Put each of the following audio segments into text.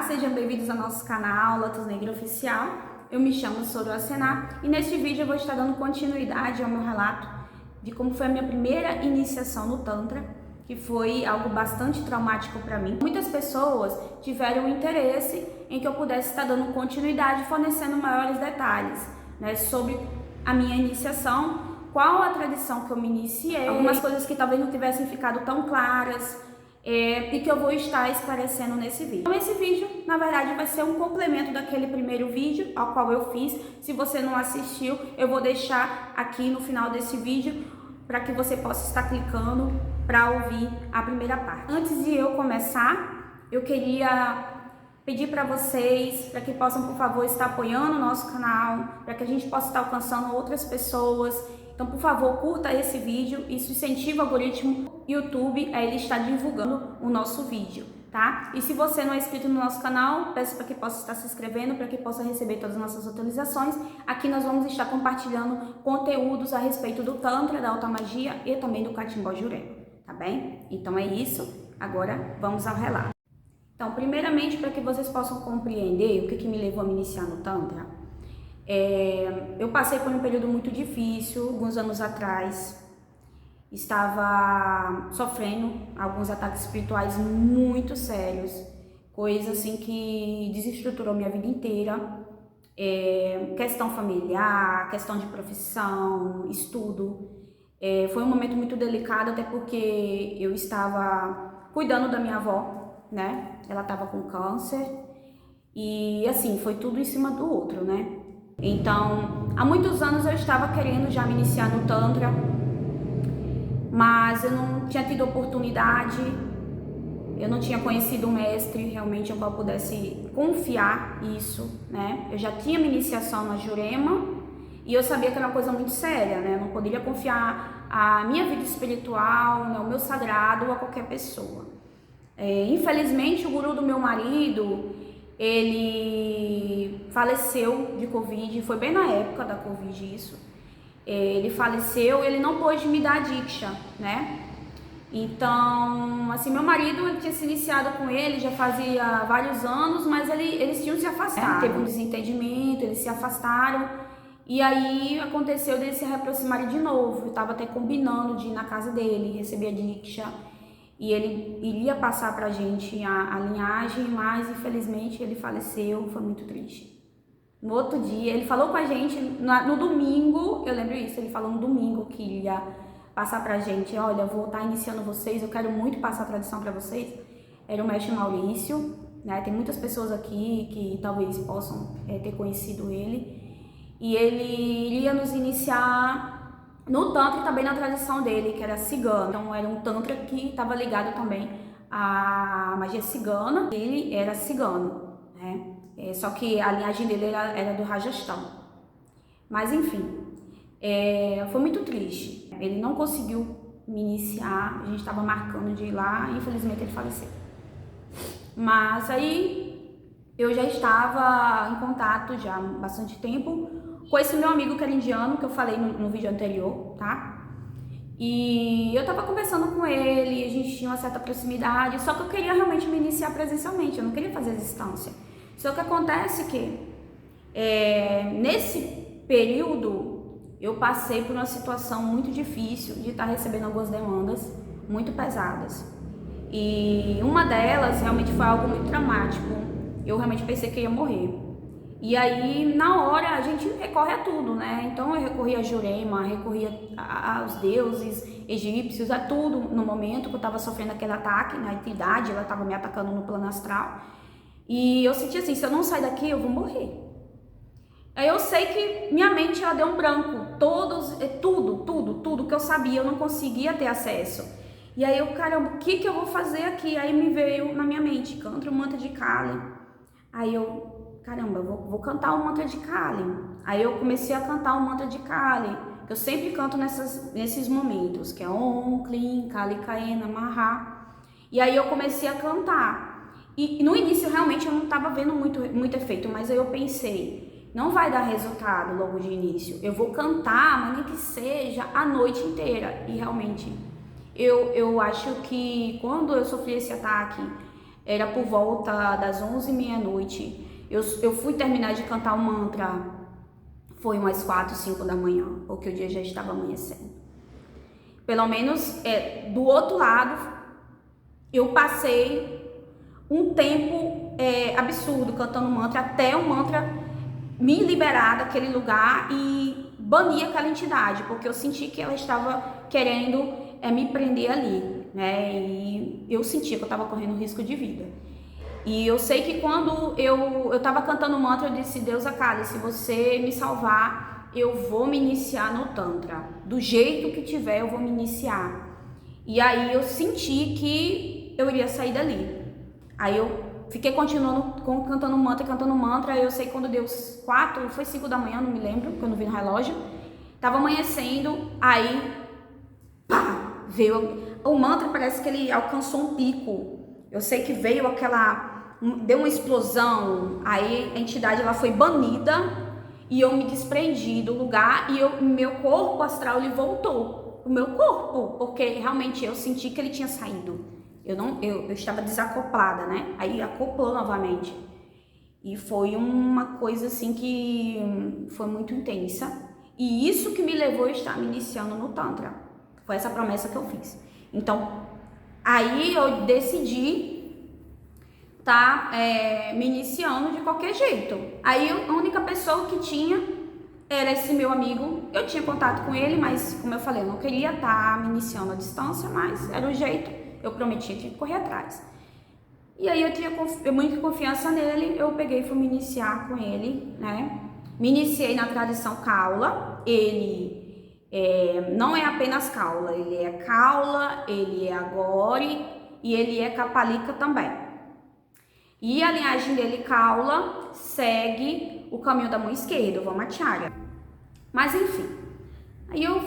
sejam bem-vindos ao nosso canal Lotus Negra Oficial. Eu me chamo Soro Asená e neste vídeo eu vou estar dando continuidade ao meu relato de como foi a minha primeira iniciação no Tantra, que foi algo bastante traumático para mim. Muitas pessoas tiveram interesse em que eu pudesse estar dando continuidade, fornecendo maiores detalhes, né, sobre a minha iniciação, qual a tradição que eu me iniciei, algumas coisas que talvez não tivessem ficado tão claras, e que eu vou estar esclarecendo nesse vídeo. Então esse vídeo, na verdade, vai ser um complemento daquele primeiro vídeo ao qual eu fiz. Se você não assistiu, eu vou deixar aqui no final desse vídeo para que você possa estar clicando para ouvir a primeira parte. Antes de eu começar, eu queria pedir para vocês, para que possam, por favor, estar apoiando o nosso canal, para que a gente possa estar alcançando outras pessoas. Então, por favor, curta esse vídeo, isso incentiva o algoritmo YouTube a ele estar divulgando o nosso vídeo, tá? E se você não é inscrito no nosso canal, peço para que possa estar se inscrevendo, para que possa receber todas as nossas atualizações. Aqui nós vamos estar compartilhando conteúdos a respeito do Tantra, da Alta Magia e também do Catimbó Jurema, tá bem? Então é isso, agora vamos ao relato. Então, primeiramente, para que vocês possam compreender o que me levou a me iniciar no Tantra, eu passei por um período muito difícil, alguns anos atrás. Estava sofrendo alguns ataques espirituais muito sérios, coisa assim que desestruturou minha vida inteira, questão familiar, questão de profissão, estudo. Foi um momento muito delicado, até porque eu estava cuidando da minha avó, né? Ela estava com câncer e assim, foi tudo em cima do outro, né? Então, há muitos anos eu estava querendo já me iniciar no Tantra, mas eu não tinha tido oportunidade, eu não tinha conhecido um mestre realmente ao qual eu pudesse confiar isso, né? Eu já tinha minha iniciação na Jurema e eu sabia que era uma coisa muito séria, né? Eu não poderia confiar a minha vida espiritual, né, o meu sagrado a qualquer pessoa. Infelizmente, o guru do meu marido, ele faleceu de Covid, foi bem na época da Covid isso. Ele faleceu e ele não pôde me dar a Diksha, né? Então, assim, meu marido, ele tinha se iniciado com ele já fazia vários anos, mas eles tinham se afastado. Teve um desentendimento, eles se afastaram. E aí aconteceu deles se reaproximarem de novo. Eu tava até combinando de ir na casa dele, receber a Diksha. E ele iria passar pra gente a linhagem, mas infelizmente ele faleceu, foi muito triste. No outro dia, ele falou com a gente, no domingo, eu lembro isso, ele falou no domingo que ia passar pra gente, olha, eu vou estar iniciando vocês, eu quero muito passar a tradição pra vocês. Era o mestre Maurício, né? Tem muitas pessoas aqui que talvez possam ter conhecido ele. E ele iria nos iniciar no Tantra e também na tradição dele, que era cigana. Então era um Tantra que estava ligado também à magia cigana. Ele era cigano, né? Só que a linhagem dele era do Rajastão. Mas enfim, foi muito triste. Ele não conseguiu me iniciar, a gente estava marcando de ir lá e infelizmente ele faleceu. Mas aí eu já estava em contato já há bastante tempo com esse meu amigo que era indiano, que eu falei no vídeo anterior, tá? E eu tava conversando com ele, a gente tinha uma certa proximidade, só que eu queria realmente me iniciar presencialmente, eu não queria fazer a distância. Só que acontece que, nesse período, eu passei por uma situação muito difícil de estar recebendo algumas demandas muito pesadas. E uma delas realmente foi algo muito traumático, eu realmente pensei que eu ia morrer. E aí, na hora, a gente recorre a tudo, né? Então, eu recorri a Jurema, recorri aos deuses egípcios, a tudo no momento que eu tava sofrendo aquele ataque, na entidade, ela tava me atacando no plano astral. E eu senti assim, se eu não sair daqui, eu vou morrer. Aí eu sei que minha mente, ela deu um branco. Tudo que eu sabia, eu não conseguia ter acesso. E aí eu, caramba, o que eu vou fazer aqui? Aí me veio na minha mente, canta o mantra de Kali. Aí eu, caramba, vou cantar o mantra de Kali. Aí eu comecei a cantar o mantra de Kali, que eu sempre canto nesses momentos, que é Om, Klim, Kali, Kaena, Maha. E aí eu comecei a cantar. E no início realmente eu não estava vendo muito efeito, mas aí eu pensei, não vai dar resultado logo de início. Eu vou cantar, mas nem que seja a noite inteira. E realmente, eu acho que quando eu sofri esse ataque, Era por volta das 11h30. Eu fui terminar de cantar o mantra, foi umas 4, 5 da manhã, porque o dia já estava amanhecendo. Pelo menos do outro lado, eu passei um tempo absurdo cantando mantra, até o mantra me liberar daquele lugar e banir aquela entidade, porque eu senti que ela estava querendo me prender ali, né? E eu sentia que eu estava correndo risco de vida. E eu sei que quando eu estava cantando o mantra, eu disse: Deus Akali, se você me salvar, eu vou me iniciar no Tantra. Do jeito que tiver, eu vou me iniciar. E aí eu senti que eu iria sair dali. Aí eu fiquei continuando cantando mantra. Aí eu sei que quando deu 4, foi 5 da manhã, não me lembro, porque eu não vi no relógio. Tava amanhecendo, aí pá! Veio o mantra, parece que ele alcançou um pico. Eu sei que veio deu uma explosão. Aí a entidade ela foi banida e eu me desprendi do lugar e meu corpo astral ele voltou, o meu corpo, porque realmente eu senti que ele tinha saído. Eu estava desacoplada, né? Aí acoplou novamente. E foi uma coisa assim que foi muito intensa. E isso que me levou a estar me iniciando no Tantra. Foi essa promessa que eu fiz. Então, aí eu decidi me iniciando de qualquer jeito. Aí a única pessoa que tinha era esse meu amigo. Eu tinha contato com ele, mas como eu falei, eu não queria estar me iniciando à distância, mas era o jeito. Eu prometia que ia correr atrás. E aí eu tinha muita confiança nele, eu peguei e fui me iniciar com ele, né? Me iniciei na tradição Kaula. Ele não é apenas Kaula, ele é Kaula, ele é Agori e ele é Kapalika também. E a linhagem dele, Kaula, segue o caminho da mão esquerda, o Vamacharya. Mas enfim, aí eu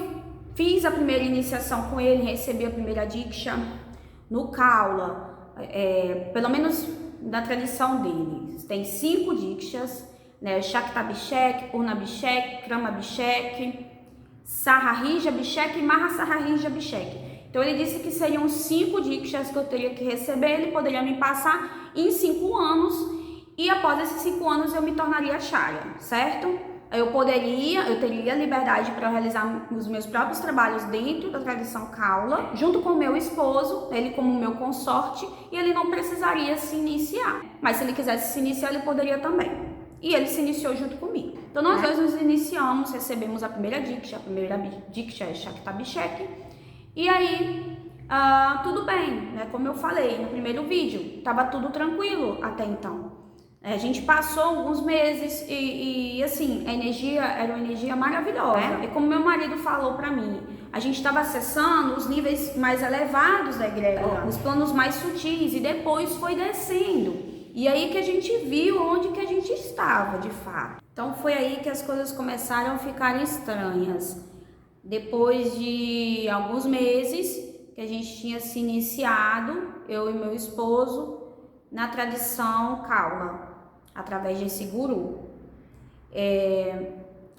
fiz a primeira iniciação com ele, recebi a primeira Diksha no Kaula, pelo menos da tradição dele. Tem 5 Dikshas, né? Shaktabhishek, Purnabhishek, Kramabhishek, Saharija Abhishek e Mahasaharija Abhishek. Então ele disse que seriam 5 Dikshas que eu teria que receber, ele poderia me passar em 5 anos e após esses 5 anos eu me tornaria Acharya, certo? Eu teria liberdade para realizar os meus próprios trabalhos dentro da tradição Kaula, junto com o meu esposo, ele como meu consorte, e ele não precisaria se iniciar. Mas se ele quisesse se iniciar, ele poderia também. E ele se iniciou junto comigo. Então nós dois nos iniciamos, recebemos a primeira Diksha é Shaktabhishek. E aí, tudo bem, né? Como eu falei no primeiro vídeo, tava tudo tranquilo até então. A gente passou alguns meses e assim, a energia era uma energia maravilhosa. E como meu marido falou pra mim, a gente estava acessando os níveis mais elevados da egrégora, os planos mais sutis, e depois foi descendo. E aí que a gente viu onde que a gente estava, de fato. Então foi aí que as coisas começaram a ficar estranhas. Depois de alguns meses que a gente tinha se iniciado, eu e meu esposo, na tradição Kaula, através desse guru.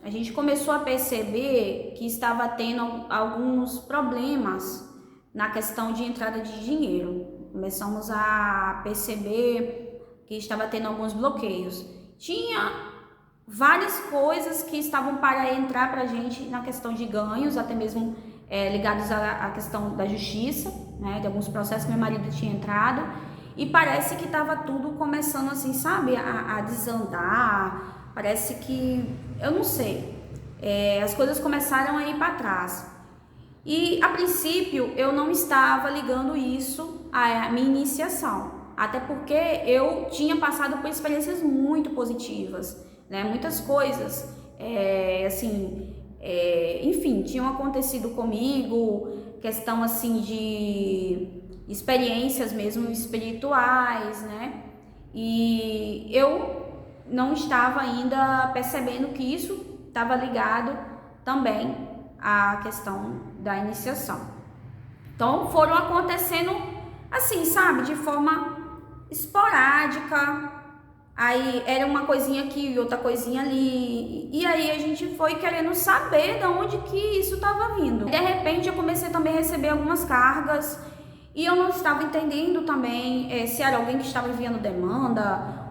A gente começou a perceber que estava tendo alguns problemas na questão de entrada de dinheiro. Começamos a perceber que estava tendo alguns bloqueios. Tinha várias coisas que estavam para entrar para a gente na questão de ganhos, até mesmo ligados à questão da justiça, né, de alguns processos que meu marido tinha entrado. E parece que estava tudo começando assim, sabe, a desandar. Parece que, eu não sei, as coisas começaram a ir para trás. E a princípio eu não estava ligando isso à minha iniciação. Até porque eu tinha passado por experiências muito positivas, né? Muitas coisas, enfim, tinham acontecido comigo, questão assim de experiências mesmo espirituais, né? E eu não estava ainda percebendo que isso estava ligado também à questão da iniciação. Então foram acontecendo assim, sabe, de forma esporádica, aí era uma coisinha aqui e outra coisinha ali, e aí a gente foi querendo saber de onde que isso estava vindo. De repente eu comecei também a receber algumas cargas E eu não estava entendendo também se era alguém que estava enviando demanda,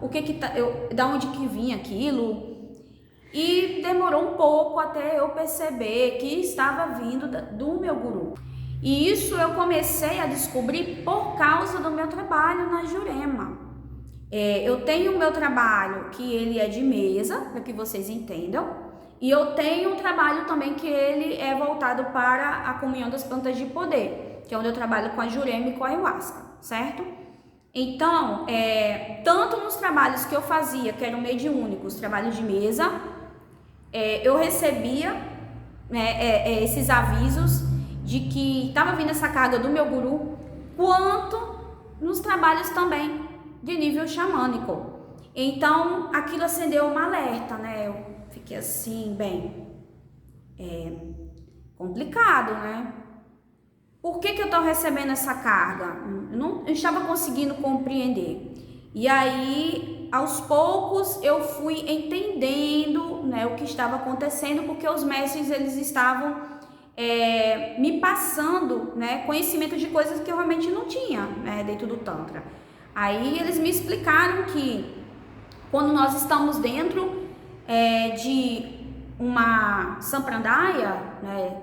da onde que vinha aquilo. E demorou um pouco até eu perceber que estava vindo do meu guru. E isso eu comecei a descobrir por causa do meu trabalho na Jurema. Eu tenho o meu trabalho que ele é de mesa, para que vocês entendam. E eu tenho um trabalho também que ele é voltado para a comunhão das plantas de poder, que é onde eu trabalho com a Jurema e com a Ayahuasca, certo? Então, tanto nos trabalhos que eu fazia, que eram mediúnicos, trabalhos de mesa, eu recebia esses avisos de que estava vindo essa carga do meu guru, quanto nos trabalhos também de nível xamânico. Então, aquilo acendeu um alerta, né? Eu fiquei assim, complicado, né? Por que eu tô recebendo essa carga? Eu não estava conseguindo compreender. E aí, aos poucos, eu fui entendendo, né, o que estava acontecendo, porque os mestres, eles estavam me passando, né, conhecimento de coisas que eu realmente não tinha, né, dentro do Tantra. Aí eles me explicaram que quando nós estamos dentro de uma sampradaya, né,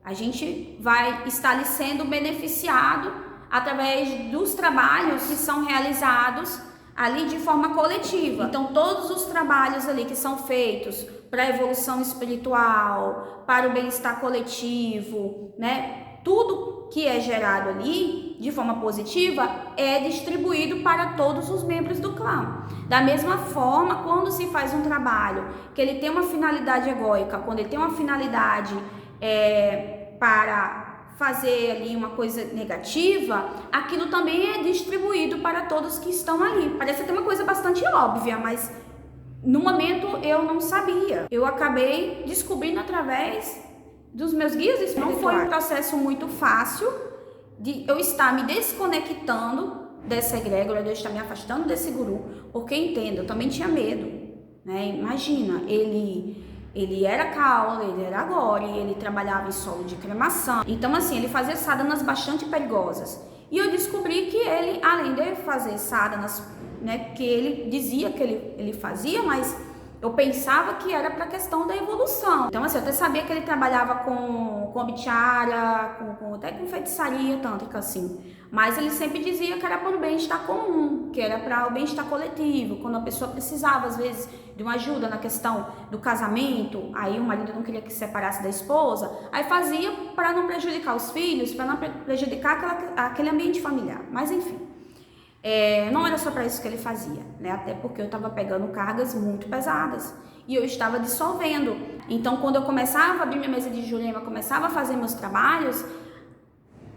a gente vai estar ali sendo beneficiado através dos trabalhos que são realizados ali de forma coletiva. Então, todos os trabalhos ali que são feitos para a evolução espiritual, para o bem-estar coletivo, né? Tudo que é gerado ali de forma positiva é distribuído para todos os membros do clã. Da mesma forma, quando se faz um trabalho que ele tem uma finalidade egóica, quando ele tem uma finalidade para fazer ali uma coisa negativa, aquilo também é distribuído para todos que estão ali. Parece até uma coisa bastante óbvia, mas no momento eu não sabia. Eu acabei descobrindo através dos meus guias espirituais. Não foi um processo muito fácil de eu estar me desconectando dessa egrégora, de eu estar me afastando desse guru, porque entendo, eu também tinha medo, né? Imagina, ele era caula, ele era agori, ele trabalhava em solo de cremação. Então, assim, ele fazia sadhanas bastante perigosas. E eu descobri que ele, além de fazer sadhanas, né, que ele dizia que ele fazia, mas eu pensava que era para a questão da evolução. Então, assim, eu até sabia que ele trabalhava com obichária, até com feitiçaria tântrica, assim. Mas ele sempre dizia que era para o bem-estar comum, que era para o bem-estar coletivo. Quando a pessoa precisava, às vezes, de uma ajuda na questão do casamento, aí o marido não queria que se separasse da esposa, aí fazia para não prejudicar os filhos, para não prejudicar aquele ambiente familiar. Mas, enfim. Não era só para isso que ele fazia, né? Até porque eu estava pegando cargas muito pesadas e eu estava dissolvendo. Então, quando eu começava a abrir minha mesa de Jurema, começava a fazer meus trabalhos,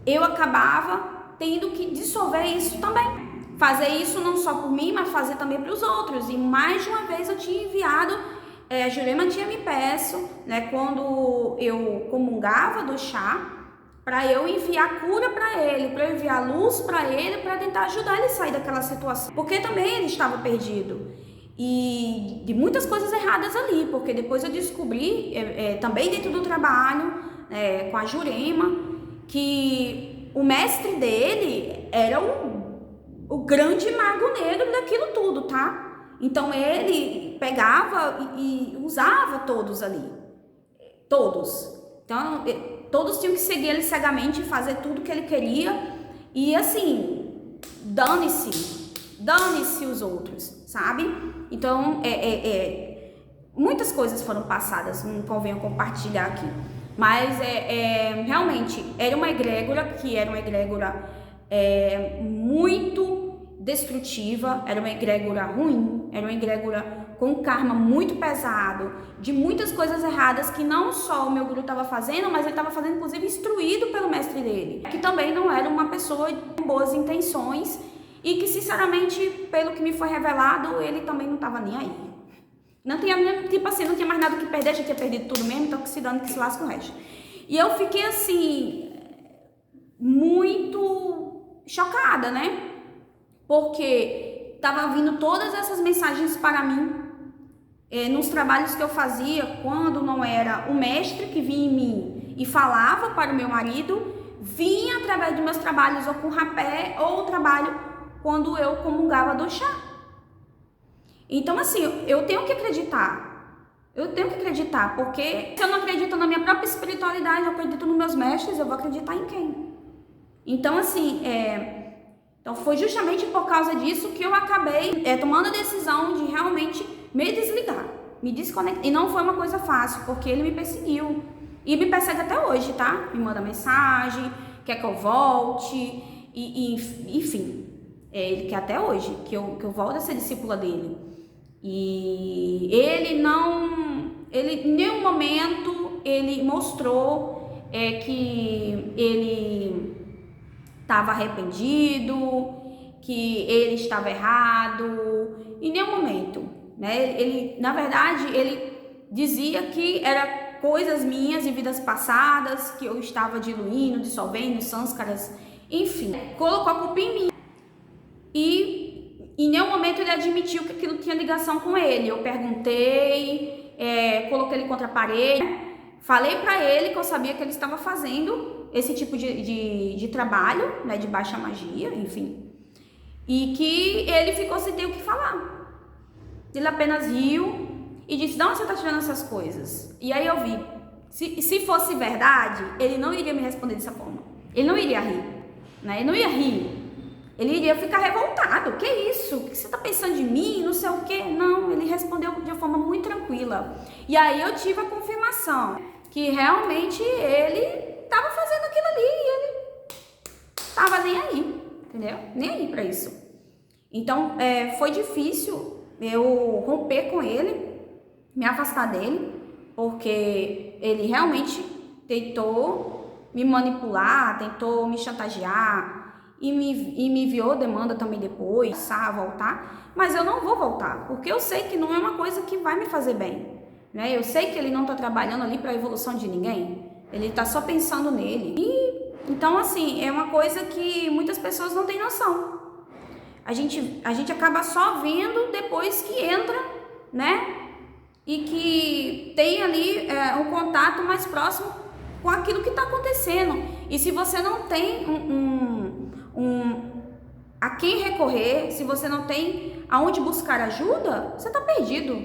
eu acabava tendo que dissolver isso também. Fazer isso não só por mim, mas fazer também para os outros. E mais de uma vez eu tinha enviado, a Jurema tinha me peço, né? Quando eu comungava do chá, para eu enviar cura para ele, para eu enviar luz para ele, para tentar ajudar ele a sair daquela situação. Porque também ele estava perdido. E de muitas coisas erradas ali, porque depois eu descobri, também dentro do trabalho, com a Jurema, que o mestre dele era o grande mago negro daquilo tudo, tá? Então ele pegava e usava todos ali. Todos. Então, todos tinham que seguir ele cegamente, fazer tudo que ele queria. E assim, dane-se os outros, sabe? Então, muitas coisas foram passadas, não convém compartilhar aqui. Mas, realmente, era uma egrégora muito destrutiva, era uma egrégora ruim, era uma egrégora com karma muito pesado, de muitas coisas erradas que não só o meu guru estava fazendo, mas ele estava fazendo, inclusive, instruído pelo mestre dele, que também não era uma pessoa com boas intenções e que, sinceramente, pelo que me foi revelado, ele também não estava nem aí. Não tinha, tipo assim, não tinha mais nada que perder, já tinha perdido tudo mesmo, então que se dane, que se lasca o resto. E eu fiquei, assim, muito chocada, né? Porque estava vindo todas essas mensagens para mim, nos trabalhos que eu fazia, quando não era o mestre que vinha em mim e falava para o meu marido, vinha através dos meus trabalhos ou com rapé ou o trabalho quando eu comungava do chá. Então, assim, eu tenho que acreditar. Eu tenho que acreditar, porque se eu não acredito na minha própria espiritualidade, eu acredito nos meus mestres, eu vou acreditar em quem? Então, assim, então foi justamente por causa disso que eu acabei tomando a decisão de realmente me desligar, me desconectar. E não foi uma coisa fácil, porque ele me perseguiu. E me persegue até hoje, tá? Me manda mensagem, quer que eu volte, enfim. Ele quer até hoje que eu volte a ser discípula dele. E ele em nenhum momento ele mostrou que ele estava arrependido, que ele estava errado, em nenhum momento, né? Ele, na verdade, ele dizia que era coisas minhas de vidas passadas, que eu estava diluindo, dissolvendo, sânskaras, enfim, colocou a culpa em mim. E em nenhum momento ele admitiu que aquilo tinha ligação com ele. Eu perguntei, coloquei ele contra a parede, falei para ele que eu sabia que ele estava fazendo esse tipo de trabalho, né, de baixa magia, enfim, e que ele ficou sem ter o que falar. Ele apenas riu e disse: de onde você está tirando essas coisas? E aí eu vi, se fosse verdade, ele não iria me responder dessa forma. Ele não iria rir, né? Ele não ia rir. Ele iria ficar revoltado. Que isso? O que você está pensando de mim? Não sei o quê. Não, ele respondeu de uma forma muito tranquila. E aí eu tive a confirmação que realmente ele estava fazendo aquilo ali e ele estava nem aí, entendeu? Nem aí para isso. Então, foi difícil eu romper com ele, me afastar dele, porque ele realmente tentou me manipular, tentou me chantagear e me enviou demanda também depois, voltar, mas eu não vou voltar, porque eu sei que não é uma coisa que vai me fazer bem, né? Eu sei que ele não está trabalhando ali para a evolução de ninguém, ele está só pensando nele. E então, assim, é uma coisa que muitas pessoas não têm noção. A gente acaba só vendo depois que entra, né? E que tem ali um contato mais próximo com aquilo que está acontecendo. E se você não tem a quem recorrer, se você não tem aonde buscar ajuda, você está perdido.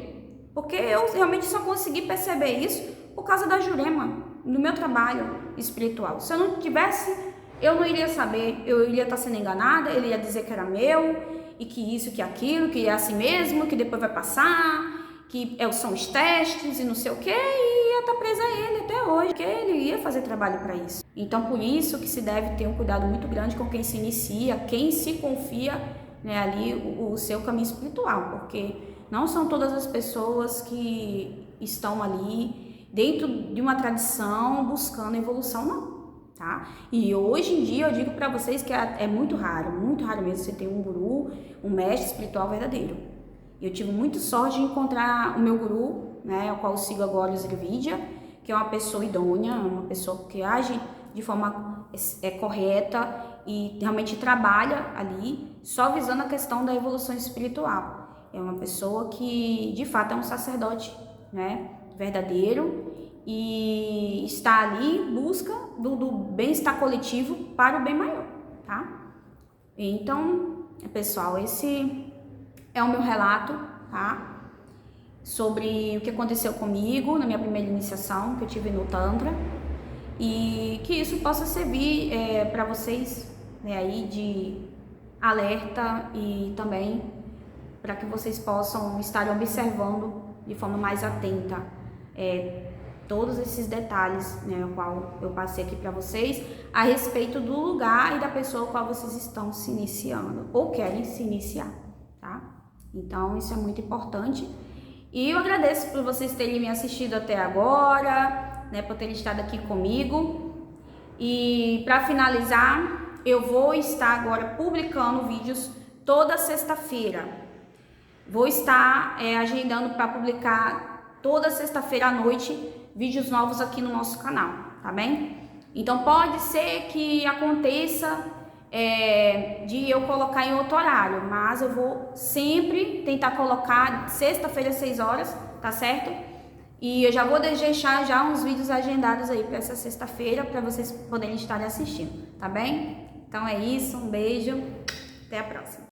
Porque eu realmente só consegui perceber isso por causa da Jurema, no meu trabalho espiritual. Se eu não tivesse, eu não iria saber, eu iria estar sendo enganada, ele ia dizer que era meu, e que isso, que aquilo, que é assim mesmo, que depois vai passar, que são os testes e não sei o que, e ia estar presa a ele até hoje, porque ele ia fazer trabalho para isso. Então, por isso que se deve ter um cuidado muito grande com quem se inicia, quem se confia, né, ali o seu caminho espiritual, porque não são todas as pessoas que estão ali dentro de uma tradição buscando evolução, não. Tá? E hoje em dia eu digo para vocês que é muito raro mesmo você ter um guru, um mestre espiritual verdadeiro. Eu tive muita sorte de encontrar o meu guru, né, o qual eu sigo agora, o Srividya, que é uma pessoa idônea, uma pessoa que age de forma correta e realmente trabalha ali só visando a questão da evolução espiritual. É uma pessoa que de fato é um sacerdote, né, verdadeiro, e está ali em busca do bem-estar coletivo para o bem maior, tá? Então, pessoal, esse é o meu relato, tá? Sobre o que aconteceu comigo na minha primeira iniciação que eu tive no Tantra, e que isso possa servir para vocês, né, aí de alerta, e também para que vocês possam estar observando de forma mais atenta todos esses detalhes, né, o qual eu passei aqui para vocês a respeito do lugar e da pessoa ao qual vocês estão se iniciando ou querem se iniciar, tá? Então isso é muito importante, e eu agradeço por vocês terem me assistido até agora, né, por terem estado aqui comigo. E para finalizar, eu vou estar agora publicando vídeos toda sexta-feira. Vou estar agendando para publicar toda sexta-feira à noite vídeos novos aqui no nosso canal, tá bem? Então pode ser que aconteça de eu colocar em outro horário, mas eu vou sempre tentar colocar sexta-feira às 6 horas, tá certo? E eu já vou deixar já uns vídeos agendados aí para essa sexta-feira, para vocês poderem estar assistindo, tá bem? Então é isso, um beijo, até a próxima.